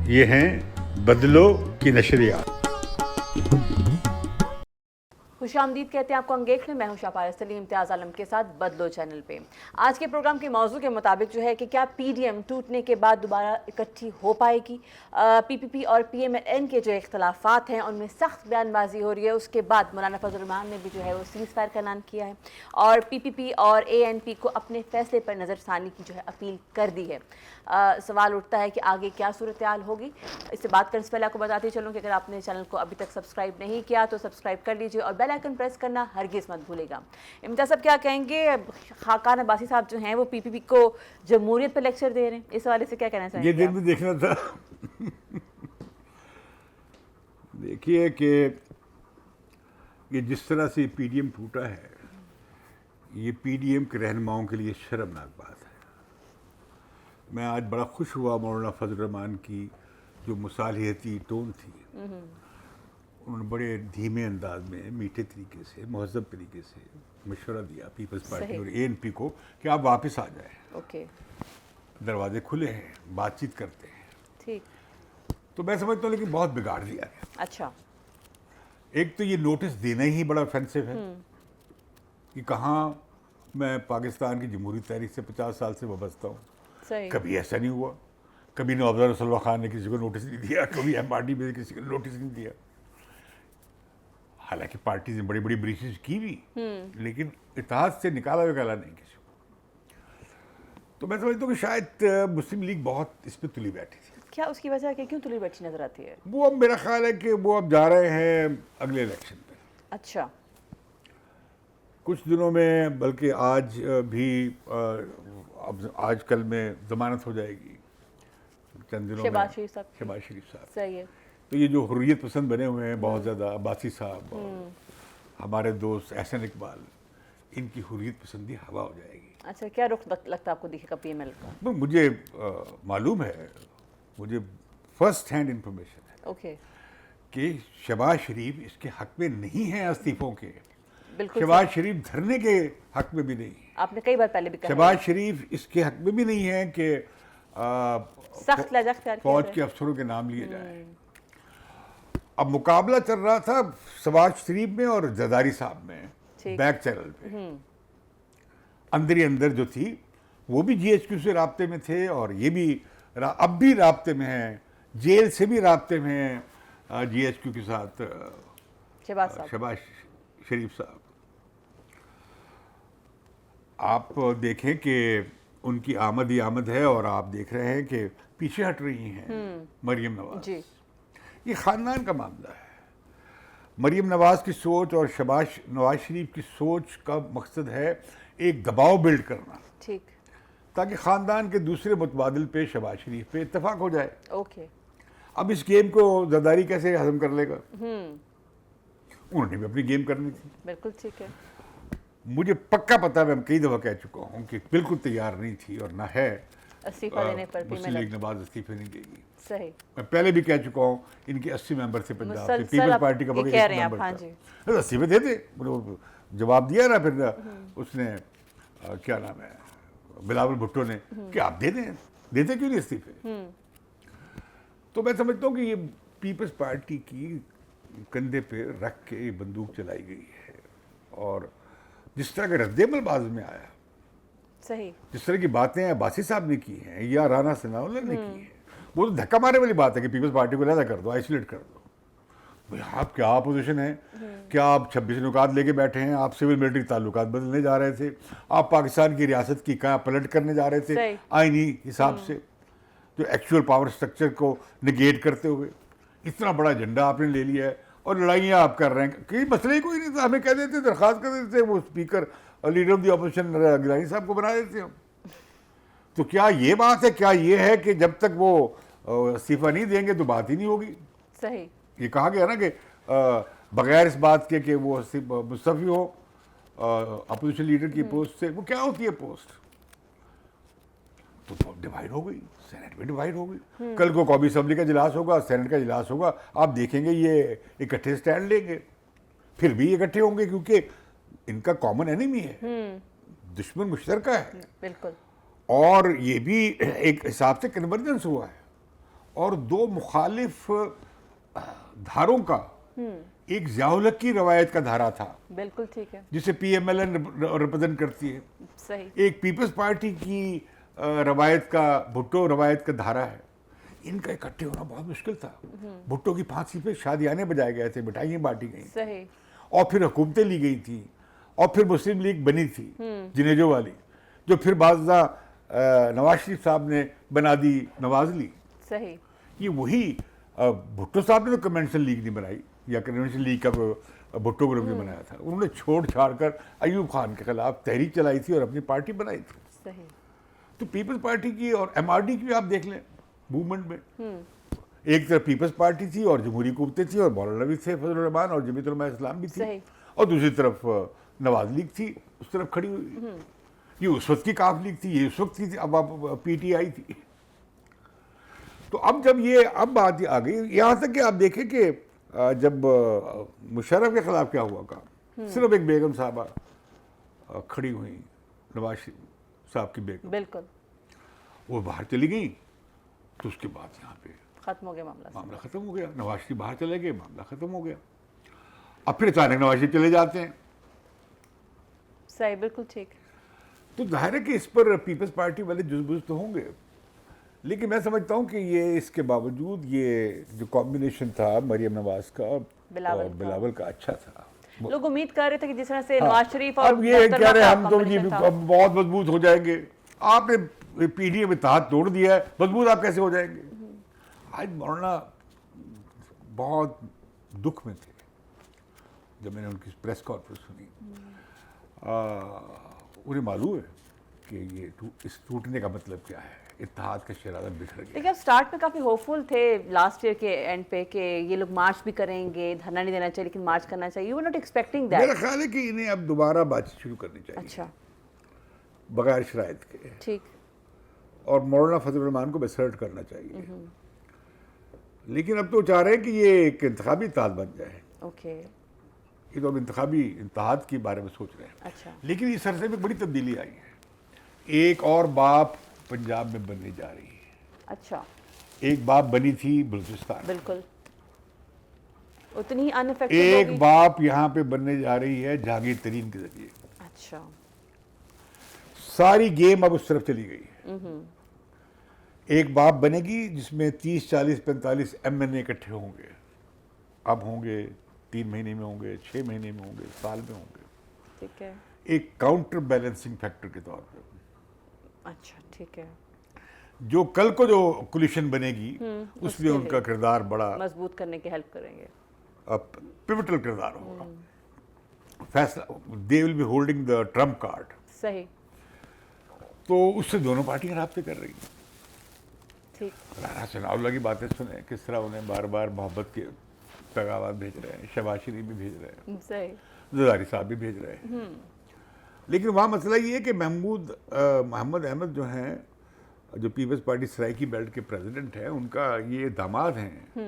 یہ ہیں بدلو کی نشریات. خوش آمدید کہتے ہیں آپ کو انگیخ میں. میں ہوں شاپار سلیم امتیاز عالم کے ساتھ بدلو چینل پہ. آج کے پروگرام کے موضوع کے مطابق جو ہے کہ کیا پی ڈی ایم ٹوٹنے کے بعد دوبارہ اکٹھی ہو پائے گی. پی پی پی اور پی ایم ایل این کے جو اختلافات ہیں ان میں سخت بیان بازی ہو رہی ہے. اس کے بعد مولانا فضل الرحمان نے بھی جو ہے وہ سیز فائر کا اعلان کیا ہے اور پی پی پی اور اے این پی کو اپنے فیصلے پر نظر ثانی کی جو ہے اپیل کر دی ہے. سوال اٹھتا ہے کہ آگے کیا صورتحال ہوگی. اس سے بات کرنے سے پہلے آپ کو بتاتی چلوں کہ اگر آپ نے چینل کو ابھی تک سبسکرائب نہیں کیا تو سبسکرائب کر لیجیے اور بیل آئیکن پریس کرنا ہرگز مت بھولے گا. امتیاز صاحب کیا کہیں گے؟ خاقان عباسی صاحب جو ہیں وہ پی پی پی کو جمہوریت پہ لیکچر دے رہے ہیں, اس حوالے سے کیا کہنا چاہیں گے؟ یہ دن بھی دیکھنا تھا. دیکھیے کہ یہ جس طرح سے پی ڈی ایم ٹوٹا ہے یہ پی ڈی ایم کے رہنماؤں کے لیے شرمناک بات ہے. میں آج بڑا خوش ہوا مولانا فضل الرحمان کی جو مصالحتی ٹون تھی, انہوں نے بڑے دھیمے انداز میں میٹھے طریقے سے مہذب طریقے سے مشورہ دیا پیپلز پارٹی اور اے این پی کو کہ آپ واپس آ جائیں. اوکے, دروازے کھلے ہیں, بات چیت کرتے ہیں. ٹھیک. تو میں سمجھتا ہوں لیکن بہت بگاڑ دیا گیا. اچھا, ایک تو یہ نوٹس دینا ہی بڑا آفینسو ہے کہ کہاں میں پاکستان کی جمہوری تحریک سے 50 سال سے وابستہ ہوں. صحیح. کبھی ایسا نہیں ہوا, کبھی نواب رسول اللہ خان نے کسی کو نوٹس نہیں دیا, کبھی ایم پارٹی میں کسی کو نوٹس نہیں دیا. حالانکہ پارٹیز نے بڑی بڑی بریچز کی بھی لیکن اتحاد سے نکالا نہیں کسی کو. تو میں سمجھتا ہوں کہ شاید مسلم لیگ بہت اس پہ تلی بیٹھی تھی. کیا اس کی وجہ کہ کیوں تلی بیٹھی نظر آتی ہے؟ وہ اب میرا خیال ہے کہ وہ اب جا رہے ہیں اگلے الیکشن پہ. اچھا, کچھ دنوں میں, بلکہ آج بھی, اب آج کل میں ضمانت ہو جائے گی چند دنوں میں. شہباز شریف صاحب. شہباز شریف صاحب. صحیح ہے. تو یہ جو حریت پسند بنے ہوئے ہیں بہت زیادہ, عباسی صاحب اور ہمارے دوست احسن اقبال, ان کی حریت پسندی ہوا ہو جائے گی. اچھا, کیا رخ لگتا آپ کو دیکھے گا پی ایم ایل کا؟ مجھے معلوم ہے, مجھے فرسٹ ہینڈ انفارمیشن ہے اوکے, کہ شہباز شریف اس کے حق میں نہیں ہیں استعفوں کے. بالکل. شہباز شریف دھرنے کے حق میں بھی نہیں. آپ نے کئی بار پہلے بھی کہا شہباز شریف اس کے حق میں بھی نہیں ہے کہ سخت لہجہ اختیار کیا فوج جائے. کے افسروں کے نام لیے جائیں. اب مقابلہ چل رہا تھا شہباز شریف میں اور زرداری صاحب میں بیک چینل پہ. اندر ہی اندر جو تھی وہ بھی جی ایچ کیو سے رابطے میں تھے اور یہ بھی اب بھی رابطے میں ہیں, جیل سے بھی رابطے میں ہیں جی ایچ کیو کے ساتھ شہباز شریف صاحب. آپ دیکھیں کہ ان کی آمد ہی آمد ہے اور آپ دیکھ رہے ہیں کہ پیچھے ہٹ رہی ہیں مریم نواز. جی, یہ خاندان کا معاملہ ہے. مریم نواز کی سوچ اور نواز شریف کی سوچ کا مقصد ہے ایک دباؤ بلڈ کرنا. ٹھیک. تاکہ خاندان کے دوسرے متبادل پہ شہباز شریف پہ اتفاق ہو جائے. اوکے. اب اس گیم کو زرداری کیسے ہضم کر لے گا؟ انہوں نے بھی اپنی گیم کرنی تھی. بالکل ٹھیک ہے. مجھے پکا پتا ہے, میں کئی دفعہ کہہ چکا ہوں کہ بالکل تیار نہیں تھی اور نہ ہے استعفیٰ دینے پر مسلم لیگ نواز استعفے نہیں دے گی. صحیح. میں پہلے بھی کہہ چکا ہوں ان کے 80 ممبر تھے پنجاب سے, پیپلز پارٹی کا بغیر 1 ممبر تھا. استعفے دے دے, جواب دیا نا پھر اس نے, کیا نام ہے, بلاول بھٹو نے, کہ آپ دے دیں, دیتے کیوں نہیں استعفے. تو میں سمجھتا ہوں کہ یہ پیپلز پارٹی کی کندھے پہ رکھ کے بندوق چلائی گئی ہے. اور جس طرح کا رد عمل بعض میں آیا, صحیح, جس طرح کی باتیں عباسی صاحب نے کی ہیں یا رانا ثناءاللہ نے کی ہیں, وہ تو دھکا مارنے والی بات ہے کہ پیپلز پارٹی کو علیحدہ کر دو, آئسولیٹ کر دو. بھئی آپ کیا اپوزیشن ہے, کیا آپ 26 نکات لے کے بیٹھے ہیں, آپ سول ملٹری تعلقات بدلنے جا رہے تھے, آپ پاکستان کی ریاست کی کہاں پلٹ کرنے جا رہے تھے آئینی حساب سے, جو ایکچوئل پاور سٹرکچر کو نگیٹ کرتے ہوئے. اتنا بڑا ایجنڈا آپ نے لے لیا ہے اور لڑائیاں آپ کر رہے ہیں. کہ مسئلہ ہی کوئی نہیں تھا, ہمیں کہہ دیتے, درخواست کر دیتے, وہ speaker leader of the opposition Gilani صاحب کو بنا دیتے ہم. تو کیا یہ بات ہے, کیا یہ ہے کہ جب تک وہ استعفیٰ نہیں دیں گے تو بات ہی نہیں ہوگی؟ صحیح. یہ کہا گیا نا کہ بغیر اس بات کے کہ وہ مستعفی ہو اپوزیشن لیڈر کی پوسٹ سے, وہ کیا ہوتی ہے پوسٹ, تو ڈیوائڈ ہو گئی, سینٹ میں ڈیوائڈ ہو گئی. کل کو قومی اسمبلی کا اجلاس ہوگا, سینٹ کا اجلاس ہوگا, آپ دیکھیں گے یہ اکٹھے سٹینڈ لیں گے, پھر بھی اکٹھے ہوں گے, کیونکہ ان کا کامن اینیمی ہے, دشمن مشترکہ ہے, بالکل, اور یہ بھی ایک حساب سے کنورجنس ہوا ہے, اور دو مخالف دھاروں کا ایک ضیاء الحق کی روایت کا دھارا تھا بالکل ٹھیک ہے, جسے P M L N represent کرتی ہے, صحیح, ایک پیپلز پارٹی کی روایت کا, بھٹو روایت کا دھارا ہے. ان کا اکٹھے ہونا بہت مشکل تھا. بھٹو کی پھانسی پہ شادیانے بجائے گئے تھے, مٹھائیاں بانٹی گئیں, صحیح, اور پھر حکومتیں لی گئی تھیں, اور پھر مسلم لیگ بنی تھی جنیجو والی, جو پھر بعض نواز شریف صاحب نے بنا دی نواز لیگ. صحیح, یہ وہی بھٹو صاحب نے تو کنونشنل لیگ نہیں بنائی, یا کنونشنل لیگ کا بھٹو گروپ نے بنایا تھا. انہوں نے چھوڑ چھاڑ کر ایوب خان کے خلاف تحریک چلائی تھی اور اپنی پارٹی بنائی تھی. صحیح, تو پیپلز پارٹی کی اور ایم آر ڈی کی بھی آپ دیکھ لیں موومنٹ میں, ایک طرف پیپلز پارٹی تھی اور جمہوری قوتیں تھیں, اور مولانا بھی تھے فضل الرحمان, اور جمیعت علماء اسلام بھی تھی, صحیح, اور دوسری طرف نواز لیگ تھی اس طرف کھڑی ہوئی. یہ اس وقت کی کاف لیگ تھی, یہ اس وقت کی تھی, اب پی ٹی آئی تھی. تو اب جب اب بات آ گئی یہاں تک کہ آپ دیکھیں کہ جب مشرف کے خلاف کیا ہوا کا, صرف ایک بیگم صاحبہ کھڑی ہوئی, نواز شریف صاحب کی بیگم, بالکل, وہ باہر چلی گئی, تو اس کے بعد یہاں پہ ختم ہو گیا معاملہ ختم ہو گیا. نواز شریف باہر چلے گئے, معاملہ ختم ہو گیا. اب پھر اچانک نواز شریف چلے جاتے ہیں. صحیح, بالکل ٹھیک. تو ظاہر ہے کہ اس پر پیپلز پارٹی والے جزبز تو ہوں گے, لیکن میں سمجھتا ہوں کہ یہ اس کے باوجود یہ جو کمبینیشن تھا مریم نواز کا اور بلاول کا اچھا تھا. لوگ امید کر رہے تھے کہ جس طرح سے نواز شریف اور اب یہ کہہ رہے ہیں ہم تو جی بہت مضبوط ہو جائیں گے. آپ نے پی ڈی ایم اتحاد توڑ دیا ہے, مضبوط آپ کیسے ہو جائیں گے؟ آج مولانا بہت دکھ میں تھے جب میں نے ان کی پریس کانفرنس سنی. انہیں معلوم ہے کہ یہ اس ٹوٹنے کا مطلب کیا ہے, اتحاد کا شرارہ بکھر گیا. دیکھیں, اب سٹارٹ میں کافی ہوپفل تھے لاسٹ ایئر کے اینڈ پہ کہ یہ لوگ مارچ بھی کریں گے, دھرنا نہیں دینا چاہیے لیکن مارچ کرنا چاہیے. You were not expecting that. میرا خیال ہے کہ انہیں اب دوبارہ بات چیت شروع کرنی چاہیے, اچھا, بغیر شرائط کے, ٹھیک, اور مولانا فضل الرحمان کو بسرٹ کرنا چاہیے. لیکن اب تو چاہ رہے ہیں کہ یہ ایک انتخابی اتحاد بن جائے. اوکے, یہ تو اب انتخابی اتحاد کے بارے میں سوچ رہے ہیں. اچھا, لیکن اس عرصے میں بڑی تبدیلی آئی ہے. ایک اور باپ پنجاب میں بننے جا رہی ہے. اچھا, ایک باپ بنی تھی بلوچستان, بالکل اتنی ہی ان افیکٹڈ ایک ہوگی. باپ یہاں پہ بننے جا رہی ہے جہانگیر ترین کے ذریعے. اچھا, ساری گیم اب اس طرف چلی گئی ہے. ایک باپ بنے گی جس میں 30 40 45 ایم این اے اکٹھے ہوں گے. اب ہوں گے 3 مہینے میں ہوں گے, 6 مہینے میں ہوں گے, سال میں ہوں گے. ٹھیک ہے, ایک کاؤنٹر بیلنسنگ فیکٹر کے طور پہ. اچھا, ٹھیک ہے, جو کل کو جو کولیشن بنے گی اس میں ان کا کردار بڑا مضبوط کرنے کی ہیلپ کریں گے. پیوٹل کردار ہوگا. فیصلہ دے will be holding the trump card. صحیح, تو اس سے دونوں پارٹیاں رابطے کر رہی ہیں. ٹھیک, رانا ثناء اللہ کی باتیں سنیں, کس طرح انہیں بار بار محبت کے پیغامات بھیج رہے ہیں. شہباز شریف بھی بھیج رہے ہیں, صحیح, زرداری صاحب بھی بھیج رہے ہیں. لیکن وہاں مسئلہ یہ ہے کہ محمد احمد جو ہیں, جو پیپلز پارٹی سرائکی بیلٹ کے پریزیڈنٹ ہیں, ان کا یہ داماد ہیں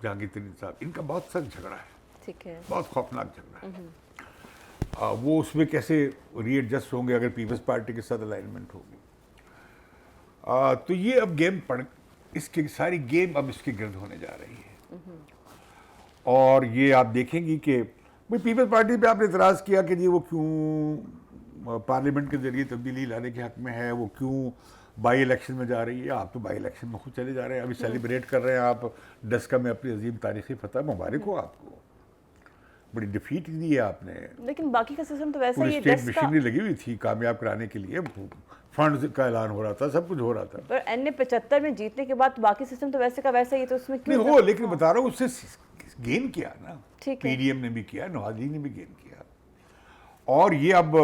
جہانگیر ترین صاحب, ان کا بہت سخت جھگڑا ہے. ٹھیک ہے, بہت خوفناک جھگڑا ہے. وہ اس میں کیسے ری ایڈجسٹ ہوں گے اگر پیپلز پارٹی کے ساتھ الائنمنٹ ہوگی. تو یہ اب گیم اس کی ساری گیم اب اس کے گرد ہونے جا رہی ہے. اور یہ آپ دیکھیں گی کہ پیپلز پارٹی پہ آپ نے اعتراض کیا کہ جی وہ کیوں پارلیمنٹ کے ذریعے تبدیلی لانے کے حق میں ہے, وہ کیوں بائی الیکشن میں جا رہی ہے. آپ تو بائی الیکشن میں خود چلے جا رہے ہیں, ابھی سیلیبریٹ کر رہے ہیں آپ ڈسکا میں اپنی عظیم تاریخی فتح. مبارک ہو آپ کو, بڑی ڈیفیٹ دی ہے آپ نے. لیکن باقی کا سسٹم تو ویسا ہی ہے. اسٹیٹ مشینری لگی ہوئی تھی کامیاب کرانے کے لیے, فنڈز کا اعلان ہو رہا تھا, سب کچھ ہو رہا تھا. پر این نے 75 میں جیتنے کے بعد باقی سسٹم تو ویسے کا ویسا ہی, تو اس میں کیوں نہیں ہو, لیکن بتا رہا ہوں اس سے گین کیا نا, پی ڈی ایم نے بھی کیا, نواز لیگ نے بھی گین کیا. اور یہ اب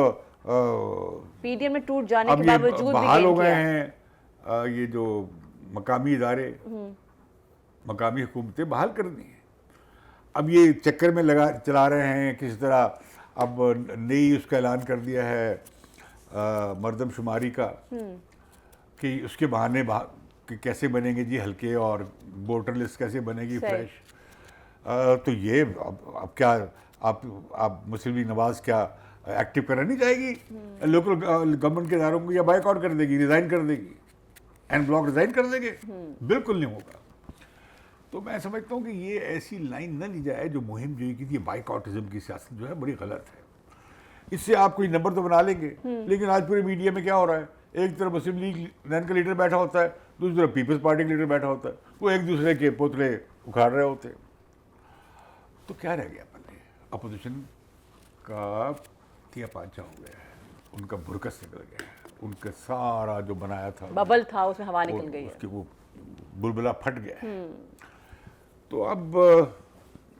پی ڈی ایم میں ٹوٹ جانے کے باوجود بھی بحال ہو گئے ہیں. یہ جو مقامی ادارے, مقامی حکومتیں بحال کر دی ہیں. اب یہ چکر میں چلا رہے ہیں کس طرح اب نئی اس کا اعلان کر دیا ہے مردم شماری کا, کہ اس کے بہانے کہ کیسے بنیں گے جی ہلکے, اور ووٹر لسٹ کیسے بنے گی فریش. تو یہ اب کیا آپ مسلم لیگ نواز کیا ایکٹیو کرنا نہیں چاہے گی لوکل گورنمنٹ کے اداروں کو، یا بائک آؤٹ کر دے گی، ریزائن کر دے گی، این بلاک ریزائن کر دیں گے؟ بالکل نہیں ہوگا. تو میں سمجھتا ہوں کہ یہ ایسی لائن نہ لی جائے جو مہم جوئی کی تھی، بائک آؤٹزم کی سیاست جو ہے بڑی غلط ہے. اس سے آپ کوئی نمبر تو بنا لیں گے، لیکن آج پورے میڈیا میں کیا ہو رہا ہے، ایک طرف مسلم لیگ نین کا لیڈر بیٹھا ہوتا ہے، دوسری طرف پیپلز پارٹی کا لیڈر بیٹھا ہوتا ہے، وہ ایک دوسرے کے پوتلے اکھاڑ رہے ہوتے ہیں. تو کیا رہ گیا پلے؟ اپوزیشن کا تیا پانچا ہو گیا ہے، ان کا بھرکس نکل گیا ہے، ان کا سارا جو بنایا تھا ببل تھا اس میں ہوا نکل گئی اس کی وہ بلبلا پھٹ گیا ہے. تو اب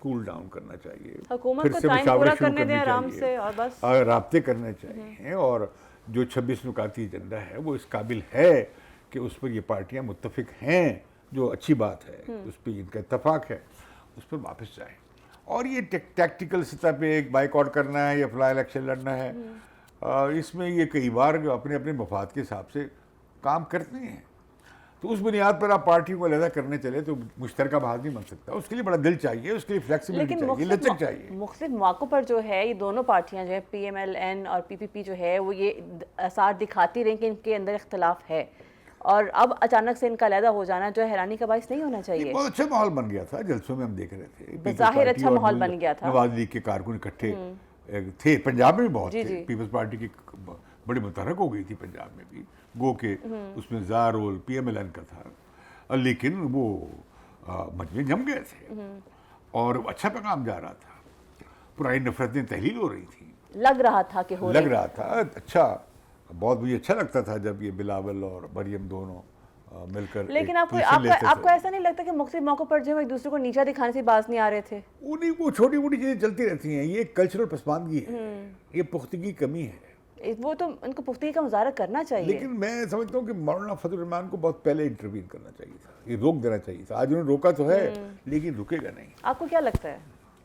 کول ڈاؤن کرنا چاہیے، حکومت پھر کو سے ٹائم مشاورت پورا شروع کرنے دیں کرنی آرام چاہیے، سے اور بس رابطے کرنے چاہیے. اور جو 26 نکاتی ایجنڈا ہے وہ اس قابل ہے کہ اس پر یہ پارٹیاں متفق ہیں، جو اچھی بات ہے، اس پہ ان کا اتفاق ہے، اس پر واپس جائیں. اور یہ ٹیکٹیکل سطح پہ ایک بائک آؤٹ کرنا ہے یا فلاں الیکشن لڑنا ہے، اس میں یہ کئی بار اپنے اپنے مفاد کے حساب سے کام کرتے ہیں. تو اس بنیاد پر آپ پارٹیوں کو علیحدہ کرنے چلے تو مشترکہ بحث نہیں بن سکتا. اس کے لیے بڑا دل چاہیے، اس کے لیے فلیکسیبلٹی لیکن چاہیے، لچک چاہیے. مختلف مواقع پر جو ہے یہ دونوں پارٹیاں جو ہے پی ایم ایل این اور پی پی پی جو ہے وہ یہ آثار دکھاتی رہیں کہ ان کے اندر اختلاف ہے، اور اب اچانک سے ان کا علیحدہ ہو جانا جو ہے حیرانی کا باعث نہیں ہونا یہ چاہیے. بہت اچھا ماحول بن گیا تھا، جلسوں میں ہم دیکھ رہے تھے، بظاہر اچھا ماحول بن گیا تھا. نواز لیگ کے کارکن اکٹھے تھے، پنجاب میں بھی بہت جی تھے. جی. پیپلز پارٹی کی بڑی متحرک ہو گئی تھی پنجاب میں بھی، گو کہ اس میں زیادہ role P M L N کا تھا، لیکن وہ مجمع جم گئے تھے اور اچھا پیغام جا رہا تھا، پرانی نفرتیں تحلیل ہو رہی تھیں، لگ رہا تھا کہ ہو لگ رہا تھا اچھا. بہت مجھے اچھا لگتا تھا جب یہ بلاول اور مریم دونوں مل کر لیکن آپ کو ایسا نہیں لگتا کہ مختلف موقع پر جو ہے ایک دوسرے کو نیچا دکھانے سے باز نہیں آ رہے تھے؟ وہ چھوٹی موٹی چیزیں چلتی رہتی ہیں، یہ کلچرل پسماندگی ہے، یہ پختگی کمی ہے. وہ تو ان کو پختگی کا مظاہرہ کرنا چاہیے. لیکن میں سمجھتا ہوں کہ مولانا فضل الرحمان کو بہت پہلے انٹروین کرنا چاہیے تھا، یہ روک دینا چاہیے تھا. آج انہوں نے روکا تو ہے لیکن رکے گا نہیں. آپ کو کیا لگتا ہے؟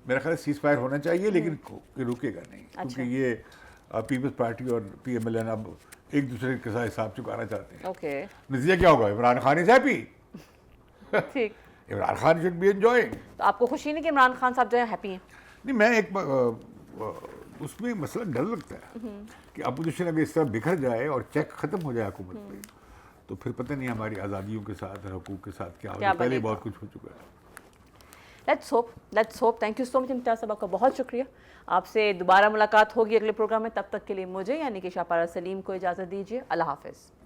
میرا خیال سیز فائر ہونا چاہیے لیکن یہ رکے گا نہیں، کیونکہ یہ پیپلز پارٹی اور پی ایم ایل این اب ایک دوسرے کے ساتھ حساب چکانا چاہتے ہیں. اوکے، نتیجہ کیا ہوگا؟ عمران خان از ہیپی، ٹھیک. Imran Khan should be enjoying. تو آپ کو خوشی نہیں کہ عمران خان صاحب جو ہے ہیپی ہیں؟ نہیں، میں ایک اس میں مسئلہ ڈر لگتا ہے کہ اپوزیشن اگر اس طرح بکھر جائے اور چیک ختم ہو جائے حکومت پہ، تو پھر پتہ نہیں ہماری آزادیوں کے ساتھ اور حقوق کے ساتھ کیا ہوگا. پہلے بہت کچھ ہو چکا ہے. Let's hope. Thank you so much Imtiaz صاحب، آپ کا بہت شکریہ. آپ سے دوبارہ ملاقات ہوگی اگلے پروگرام میں. تب تک کے لیے مجھے یعنی کہ شاہ پارس سلیم کو اجازت دیجیے. اللہ حافظ.